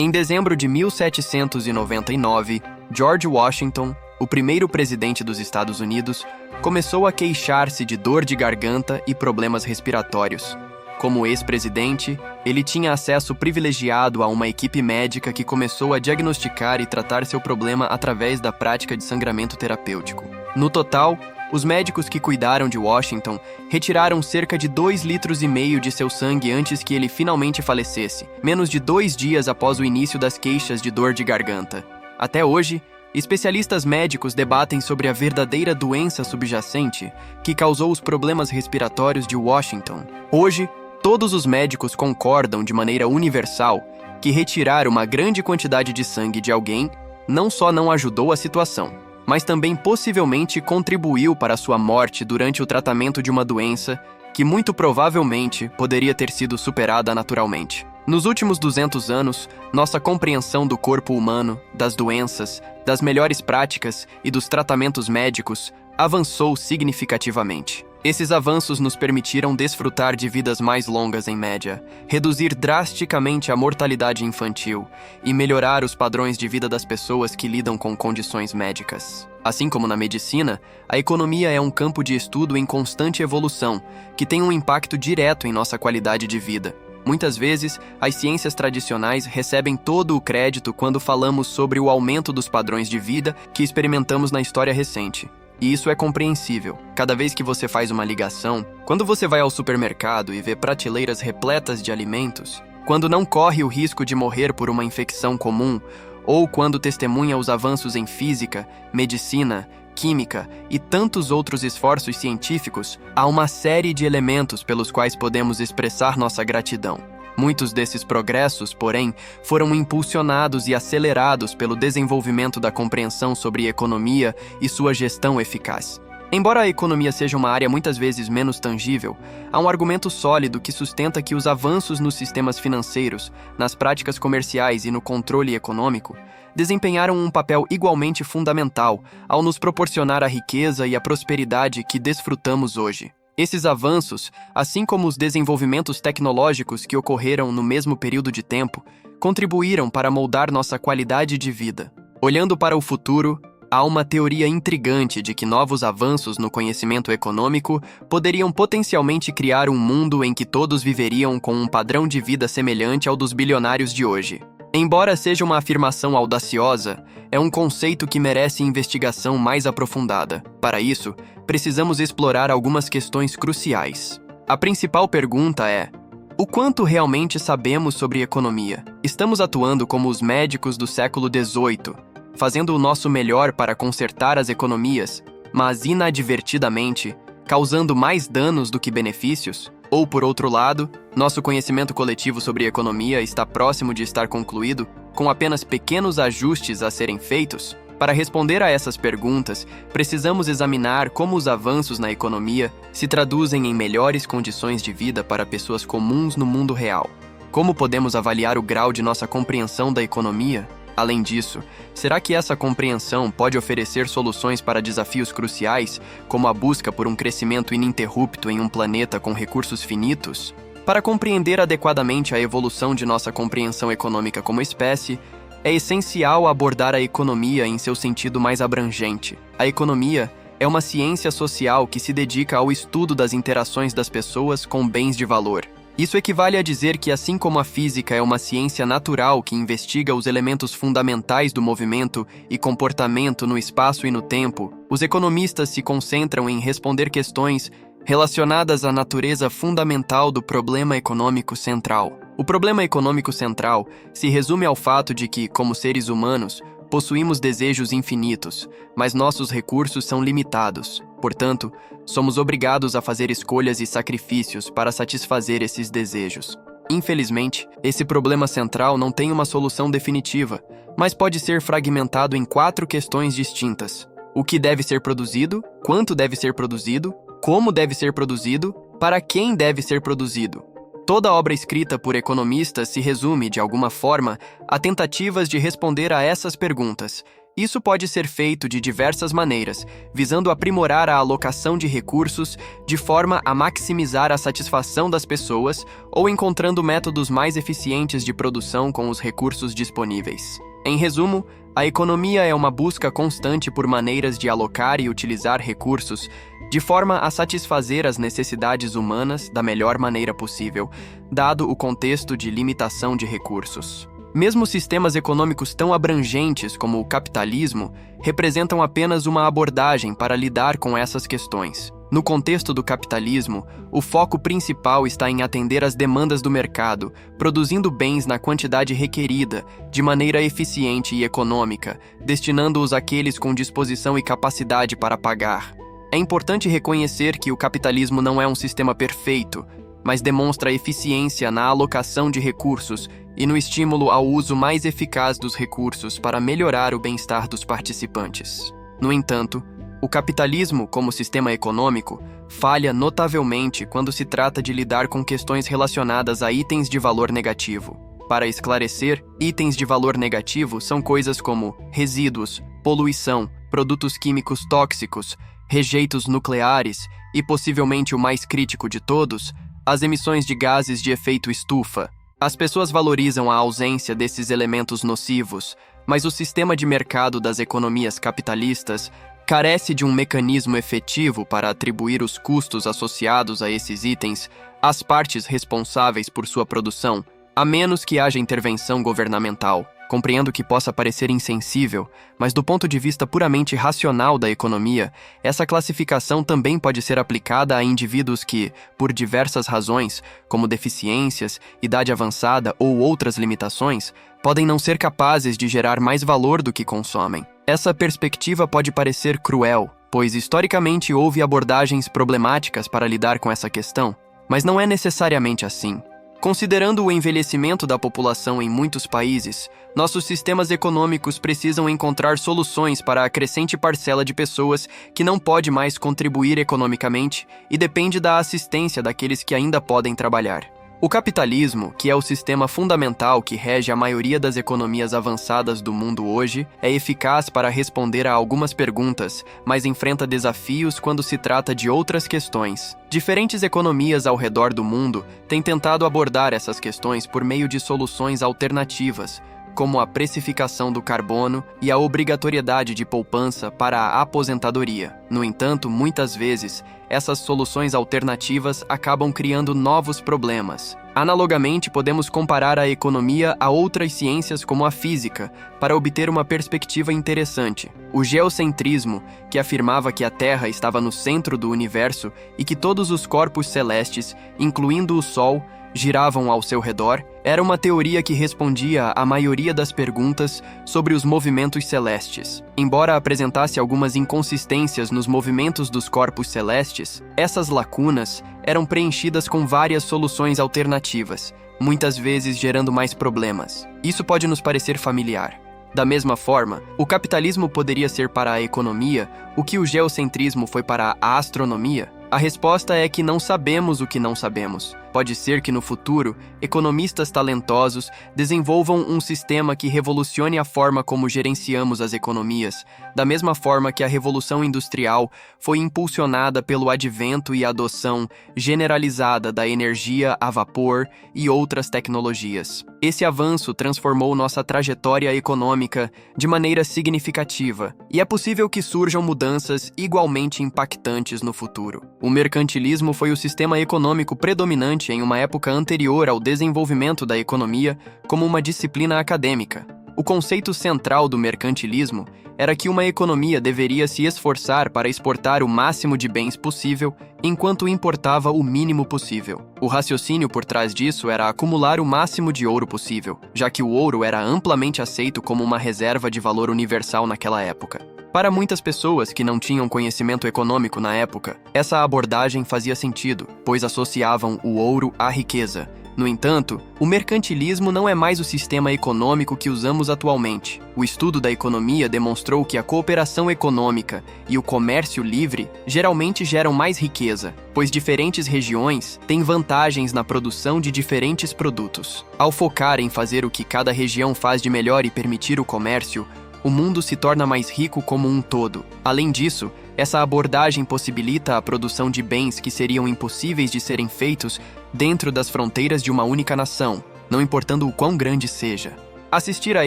Em dezembro de 1799, George Washington, o primeiro presidente dos Estados Unidos, começou a queixar-se de dor de garganta e problemas respiratórios. Como ex-presidente, ele tinha acesso privilegiado a uma equipe médica que começou a diagnosticar e tratar seu problema através da prática de sangramento terapêutico. No total, os médicos que cuidaram de Washington retiraram cerca de 2,5 litros de seu sangue antes que ele finalmente falecesse, menos de 2 dias após o início das queixas de dor de garganta. Até hoje, especialistas médicos debatem sobre a verdadeira doença subjacente que causou os problemas respiratórios de Washington. Hoje, todos os médicos concordam de maneira universal que retirar uma grande quantidade de sangue de alguém não só não ajudou a situação, mas também possivelmente contribuiu para sua morte durante o tratamento de uma doença que muito provavelmente poderia ter sido superada naturalmente. Nos últimos 200 anos, nossa compreensão do corpo humano, das doenças, das melhores práticas e dos tratamentos médicos avançou significativamente. Esses avanços nos permitiram desfrutar de vidas mais longas em média, reduzir drasticamente a mortalidade infantil e melhorar os padrões de vida das pessoas que lidam com condições médicas. Assim como na medicina, a economia é um campo de estudo em constante evolução, que tem um impacto direto em nossa qualidade de vida. Muitas vezes, as ciências tradicionais recebem todo o crédito quando falamos sobre o aumento dos padrões de vida que experimentamos na história recente. E isso é compreensível. Cada vez que você faz uma ligação, quando você vai ao supermercado e vê prateleiras repletas de alimentos, quando não corre o risco de morrer por uma infecção comum, ou quando testemunha os avanços em física, medicina, química e tantos outros esforços científicos, há uma série de elementos pelos quais podemos expressar nossa gratidão. Muitos desses progressos, porém, foram impulsionados e acelerados pelo desenvolvimento da compreensão sobre economia e sua gestão eficaz. Embora a economia seja uma área muitas vezes menos tangível, há um argumento sólido que sustenta que os avanços nos sistemas financeiros, nas práticas comerciais e no controle econômico desempenharam um papel igualmente fundamental ao nos proporcionar a riqueza e a prosperidade que desfrutamos hoje. Esses avanços, assim como os desenvolvimentos tecnológicos que ocorreram no mesmo período de tempo, contribuíram para moldar nossa qualidade de vida. Olhando para o futuro, há uma teoria intrigante de que novos avanços no conhecimento econômico poderiam potencialmente criar um mundo em que todos viveriam com um padrão de vida semelhante ao dos bilionários de hoje. Embora seja uma afirmação audaciosa, é um conceito que merece investigação mais aprofundada. Para isso, precisamos explorar algumas questões cruciais. A principal pergunta é: o quanto realmente sabemos sobre economia? Estamos atuando como os médicos do século XVIII, fazendo o nosso melhor para consertar as economias, mas inadvertidamente causando mais danos do que benefícios? Ou, por outro lado, nosso conhecimento coletivo sobre economia está próximo de estar concluído, com apenas pequenos ajustes a serem feitos? Para responder a essas perguntas, precisamos examinar como os avanços na economia se traduzem em melhores condições de vida para pessoas comuns no mundo real. Como podemos avaliar o grau de nossa compreensão da economia? Além disso, será que essa compreensão pode oferecer soluções para desafios cruciais, como a busca por um crescimento ininterrupto em um planeta com recursos finitos? Para compreender adequadamente a evolução de nossa compreensão econômica como espécie, é essencial abordar a economia em seu sentido mais abrangente. A economia é uma ciência social que se dedica ao estudo das interações das pessoas com bens de valor. Isso equivale a dizer que, assim como a física é uma ciência natural que investiga os elementos fundamentais do movimento e comportamento no espaço e no tempo, os economistas se concentram em responder questões relacionadas à natureza fundamental do problema econômico central. O problema econômico central se resume ao fato de que, como seres humanos, possuímos desejos infinitos, mas nossos recursos são limitados. Portanto, somos obrigados a fazer escolhas e sacrifícios para satisfazer esses desejos. Infelizmente, esse problema central não tem uma solução definitiva, mas pode ser fragmentado em 4 questões distintas: o que deve ser produzido, quanto deve ser produzido, como deve ser produzido, para quem deve ser produzido. Toda obra escrita por economistas se resume, de alguma forma, a tentativas de responder a essas perguntas, Isso pode ser feito de diversas maneiras, visando aprimorar a alocação de recursos de forma a maximizar a satisfação das pessoas ou encontrando métodos mais eficientes de produção com os recursos disponíveis. Em resumo, a economia é uma busca constante por maneiras de alocar e utilizar recursos de forma a satisfazer as necessidades humanas da melhor maneira possível, dado o contexto de limitação de recursos. Mesmo sistemas econômicos tão abrangentes como o capitalismo representam apenas uma abordagem para lidar com essas questões. No contexto do capitalismo, o foco principal está em atender às demandas do mercado, produzindo bens na quantidade requerida, de maneira eficiente e econômica, destinando-os àqueles com disposição e capacidade para pagar. É importante reconhecer que o capitalismo não é um sistema perfeito, mas demonstra eficiência na alocação de recursos e no estímulo ao uso mais eficaz dos recursos para melhorar o bem-estar dos participantes. No entanto, o capitalismo, como sistema econômico, falha notavelmente quando se trata de lidar com questões relacionadas a itens de valor negativo. Para esclarecer, itens de valor negativo são coisas como resíduos, poluição, produtos químicos tóxicos, rejeitos nucleares e, possivelmente o mais crítico de todos, as emissões de gases de efeito estufa. As pessoas valorizam a ausência desses elementos nocivos, mas o sistema de mercado das economias capitalistas carece de um mecanismo efetivo para atribuir os custos associados a esses itens às partes responsáveis por sua produção, a menos que haja intervenção governamental. Compreendo que possa parecer insensível, mas do ponto de vista puramente racional da economia, essa classificação também pode ser aplicada a indivíduos que, por diversas razões, como deficiências, idade avançada ou outras limitações, podem não ser capazes de gerar mais valor do que consomem. Essa perspectiva pode parecer cruel, pois historicamente houve abordagens problemáticas para lidar com essa questão, mas não é necessariamente assim. Considerando o envelhecimento da população em muitos países, nossos sistemas econômicos precisam encontrar soluções para a crescente parcela de pessoas que não pode mais contribuir economicamente e depende da assistência daqueles que ainda podem trabalhar. O capitalismo, que é o sistema fundamental que rege a maioria das economias avançadas do mundo hoje, é eficaz para responder a algumas perguntas, mas enfrenta desafios quando se trata de outras questões. Diferentes economias ao redor do mundo têm tentado abordar essas questões por meio de soluções alternativas, como a precificação do carbono e a obrigatoriedade de poupança para a aposentadoria. No entanto, muitas vezes, essas soluções alternativas acabam criando novos problemas. Analogamente, podemos comparar a economia a outras ciências como a física, para obter uma perspectiva interessante. O geocentrismo, que afirmava que a Terra estava no centro do universo e que todos os corpos celestes, incluindo o Sol, giravam ao seu redor, era uma teoria que respondia à maioria das perguntas sobre os movimentos celestes. Embora apresentasse algumas inconsistências nos movimentos dos corpos celestes, essas lacunas eram preenchidas com várias soluções alternativas, muitas vezes gerando mais problemas. Isso pode nos parecer familiar. Da mesma forma, o capitalismo poderia ser para a economia o que o geocentrismo foi para a astronomia? A resposta é que não sabemos o que não sabemos. Pode ser que no futuro, economistas talentosos desenvolvam um sistema que revolucione a forma como gerenciamos as economias, da mesma forma que a Revolução Industrial foi impulsionada pelo advento e adoção generalizada da energia a vapor e outras tecnologias. Esse avanço transformou nossa trajetória econômica de maneira significativa, e é possível que surjam mudanças igualmente impactantes no futuro. O mercantilismo foi o sistema econômico predominante em uma época anterior ao desenvolvimento da economia como uma disciplina acadêmica. O conceito central do mercantilismo era que uma economia deveria se esforçar para exportar o máximo de bens possível, enquanto importava o mínimo possível. O raciocínio por trás disso era acumular o máximo de ouro possível, já que o ouro era amplamente aceito como uma reserva de valor universal naquela época. Para muitas pessoas que não tinham conhecimento econômico na época, essa abordagem fazia sentido, pois associavam o ouro à riqueza. No entanto, o mercantilismo não é mais o sistema econômico que usamos atualmente. O estudo da economia demonstrou que a cooperação econômica e o comércio livre geralmente geram mais riqueza, pois diferentes regiões têm vantagens na produção de diferentes produtos. Ao focar em fazer o que cada região faz de melhor e permitir o comércio, o mundo se torna mais rico como um todo. Além disso, essa abordagem possibilita a produção de bens que seriam impossíveis de serem feitos dentro das fronteiras de uma única nação, não importando o quão grande seja. Assistir a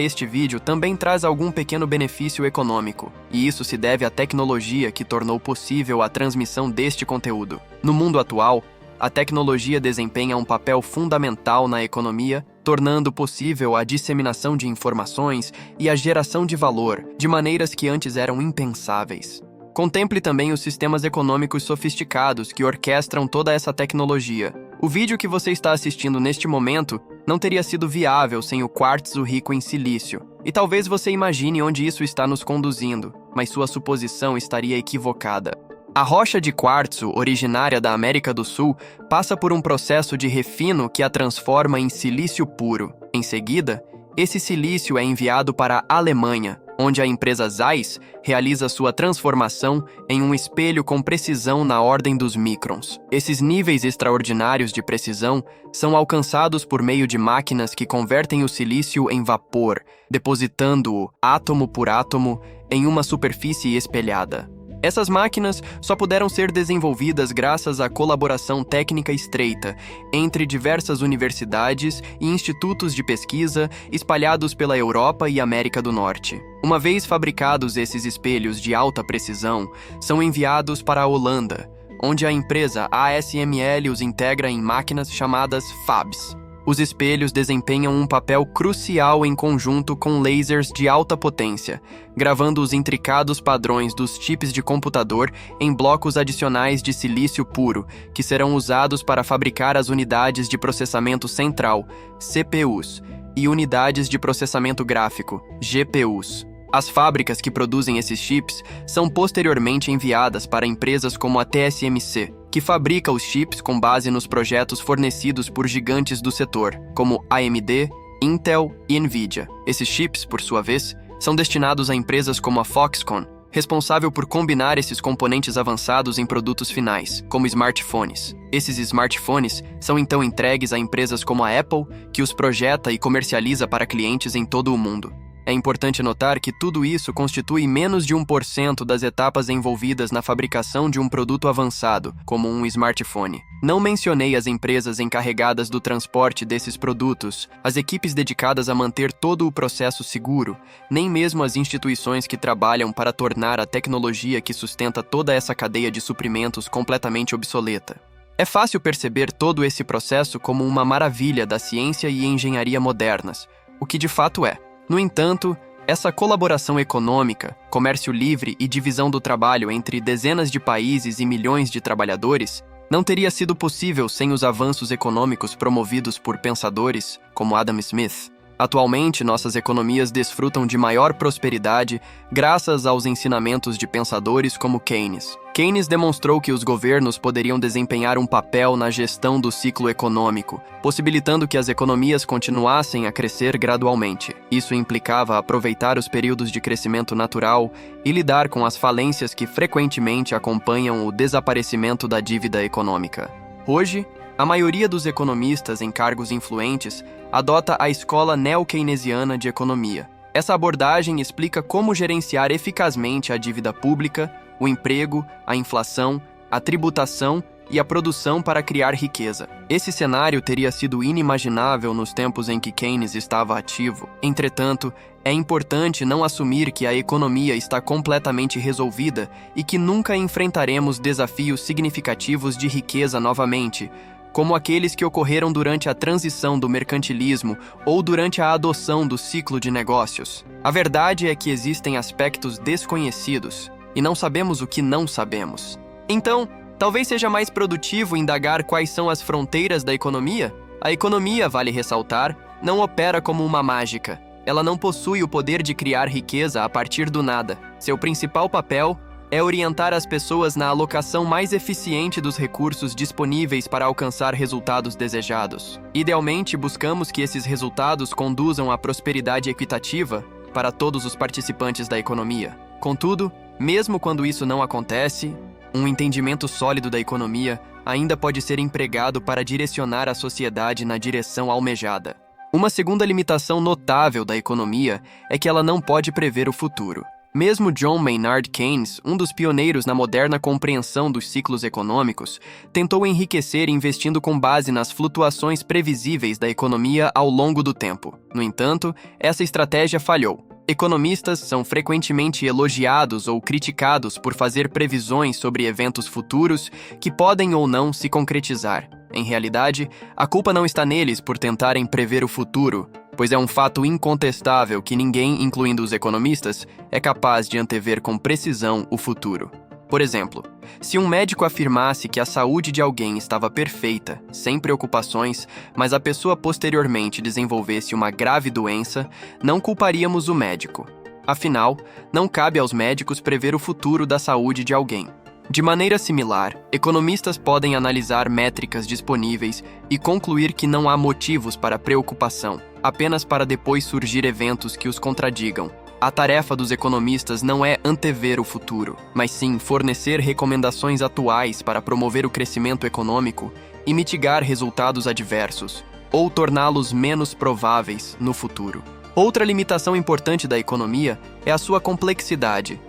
este vídeo também traz algum pequeno benefício econômico, e isso se deve à tecnologia que tornou possível a transmissão deste conteúdo. No mundo atual, a tecnologia desempenha um papel fundamental na economia, tornando possível a disseminação de informações e a geração de valor, de maneiras que antes eram impensáveis. Contemple também os sistemas econômicos sofisticados que orquestram toda essa tecnologia. O vídeo que você está assistindo neste momento não teria sido viável sem o quartzo rico em silício. E talvez você imagine onde isso está nos conduzindo, mas sua suposição estaria equivocada. A rocha de quartzo, originária da América do Sul, passa por um processo de refino que a transforma em silício puro. Em seguida, esse silício é enviado para a Alemanha, onde a empresa Zeiss realiza sua transformação em um espelho com precisão na ordem dos microns. Esses níveis extraordinários de precisão são alcançados por meio de máquinas que convertem o silício em vapor, depositando-o átomo por átomo em uma superfície espelhada. Essas máquinas só puderam ser desenvolvidas graças à colaboração técnica estreita entre diversas universidades e institutos de pesquisa espalhados pela Europa e América do Norte. Uma vez fabricados, esses espelhos de alta precisão são enviados para a Holanda, onde a empresa ASML os integra em máquinas chamadas FABs. Os espelhos desempenham um papel crucial em conjunto com lasers de alta potência, gravando os intricados padrões dos chips de computador em blocos adicionais de silício puro, que serão usados para fabricar as unidades de processamento central, CPUs, e unidades de processamento gráfico, GPUs. As fábricas que produzem esses chips são posteriormente enviadas para empresas como a TSMC, que fabrica os chips com base nos projetos fornecidos por gigantes do setor, como AMD, Intel e Nvidia. Esses chips, por sua vez, são destinados a empresas como a Foxconn, responsável por combinar esses componentes avançados em produtos finais, como smartphones. Esses smartphones são então entregues a empresas como a Apple, que os projeta e comercializa para clientes em todo o mundo. É importante notar que tudo isso constitui menos de 1% das etapas envolvidas na fabricação de um produto avançado, como um smartphone. Não mencionei as empresas encarregadas do transporte desses produtos, as equipes dedicadas a manter todo o processo seguro, nem mesmo as instituições que trabalham para tornar a tecnologia que sustenta toda essa cadeia de suprimentos completamente obsoleta. É fácil perceber todo esse processo como uma maravilha da ciência e engenharia modernas, o que de fato é. No entanto, essa colaboração econômica, comércio livre e divisão do trabalho entre dezenas de países e milhões de trabalhadores não teria sido possível sem os avanços econômicos promovidos por pensadores como Adam Smith. Atualmente, nossas economias desfrutam de maior prosperidade graças aos ensinamentos de pensadores como Keynes. Keynes demonstrou que os governos poderiam desempenhar um papel na gestão do ciclo econômico, possibilitando que as economias continuassem a crescer gradualmente. Isso implicava aproveitar os períodos de crescimento natural e lidar com as falências que frequentemente acompanham o desaparecimento da dívida econômica. Hoje, a maioria dos economistas em cargos influentes adota a escola neo-keynesiana de economia. Essa abordagem explica como gerenciar eficazmente a dívida pública, o emprego, a inflação, a tributação e a produção para criar riqueza. Esse cenário teria sido inimaginável nos tempos em que Keynes estava ativo. Entretanto, é importante não assumir que a economia está completamente resolvida e que nunca enfrentaremos desafios significativos de riqueza novamente, como aqueles que ocorreram durante a transição do mercantilismo ou durante a adoção do ciclo de negócios. A verdade é que existem aspectos desconhecidos e não sabemos o que não sabemos. Então, talvez seja mais produtivo indagar quais são as fronteiras da economia? A economia, vale ressaltar, não opera como uma mágica. Ela não possui o poder de criar riqueza a partir do nada. Seu principal papel é orientar as pessoas na alocação mais eficiente dos recursos disponíveis para alcançar resultados desejados. Idealmente, buscamos que esses resultados conduzam à prosperidade equitativa para todos os participantes da economia. Contudo, mesmo quando isso não acontece, um entendimento sólido da economia ainda pode ser empregado para direcionar a sociedade na direção almejada. Uma segunda limitação notável da economia é que ela não pode prever o futuro. Mesmo John Maynard Keynes, um dos pioneiros na moderna compreensão dos ciclos econômicos, tentou enriquecer investindo com base nas flutuações previsíveis da economia ao longo do tempo. No entanto, essa estratégia falhou. Economistas são frequentemente elogiados ou criticados por fazer previsões sobre eventos futuros que podem ou não se concretizar. Em realidade, a culpa não está neles por tentarem prever o futuro, pois é um fato incontestável que ninguém, incluindo os economistas, é capaz de antever com precisão o futuro. Por exemplo, se um médico afirmasse que a saúde de alguém estava perfeita, sem preocupações, mas a pessoa posteriormente desenvolvesse uma grave doença, não culparíamos o médico. Afinal, não cabe aos médicos prever o futuro da saúde de alguém. De maneira similar, economistas podem analisar métricas disponíveis e concluir que não há motivos para preocupação, apenas para depois surgir eventos que os contradigam. A tarefa dos economistas não é antever o futuro, mas sim fornecer recomendações atuais para promover o crescimento econômico e mitigar resultados adversos, ou torná-los menos prováveis no futuro. Outra limitação importante da economia é a sua complexidade.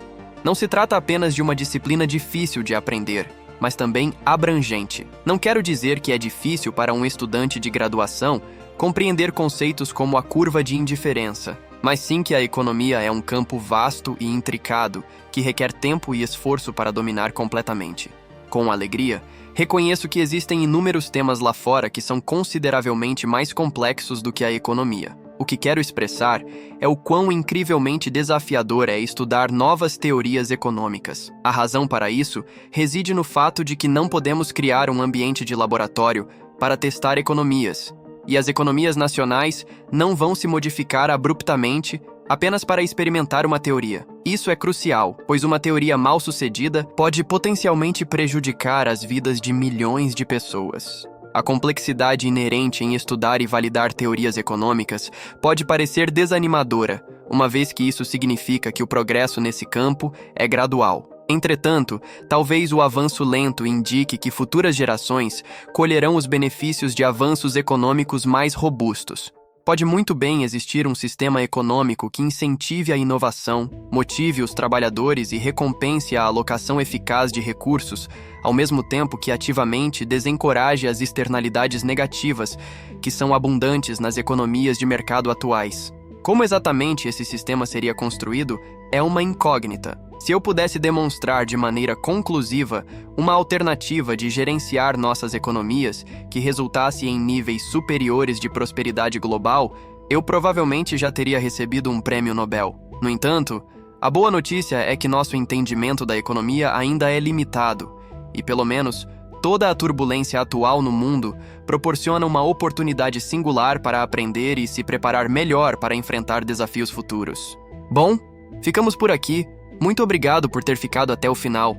Não se trata apenas de uma disciplina difícil de aprender, mas também abrangente. Não quero dizer que é difícil para um estudante de graduação compreender conceitos como a curva de indiferença, mas sim que a economia é um campo vasto e intricado que requer tempo e esforço para dominar completamente. Com alegria, reconheço que existem inúmeros temas lá fora que são consideravelmente mais complexos do que a economia. O que quero expressar é o quão incrivelmente desafiador é estudar novas teorias econômicas. A razão para isso reside no fato de que não podemos criar um ambiente de laboratório para testar economias, e as economias nacionais não vão se modificar abruptamente apenas para experimentar uma teoria. Isso é crucial, pois uma teoria mal sucedida pode potencialmente prejudicar as vidas de milhões de pessoas. A complexidade inerente em estudar e validar teorias econômicas pode parecer desanimadora, uma vez que isso significa que o progresso nesse campo é gradual. Entretanto, talvez o avanço lento indique que futuras gerações colherão os benefícios de avanços econômicos mais robustos. Pode muito bem existir um sistema econômico que incentive a inovação, motive os trabalhadores e recompense a alocação eficaz de recursos, ao mesmo tempo que ativamente desencoraje as externalidades negativas que são abundantes nas economias de mercado atuais. Como exatamente esse sistema seria construído é uma incógnita. Se eu pudesse demonstrar de maneira conclusiva uma alternativa de gerenciar nossas economias que resultasse em níveis superiores de prosperidade global, eu provavelmente já teria recebido um prêmio Nobel. No entanto, a boa notícia é que nosso entendimento da economia ainda é limitado, e pelo menos toda a turbulência atual no mundo proporciona uma oportunidade singular para aprender e se preparar melhor para enfrentar desafios futuros. Bom, ficamos por aqui. Muito obrigado por ter ficado até o final.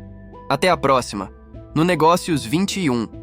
Até a próxima, no Negócios 21.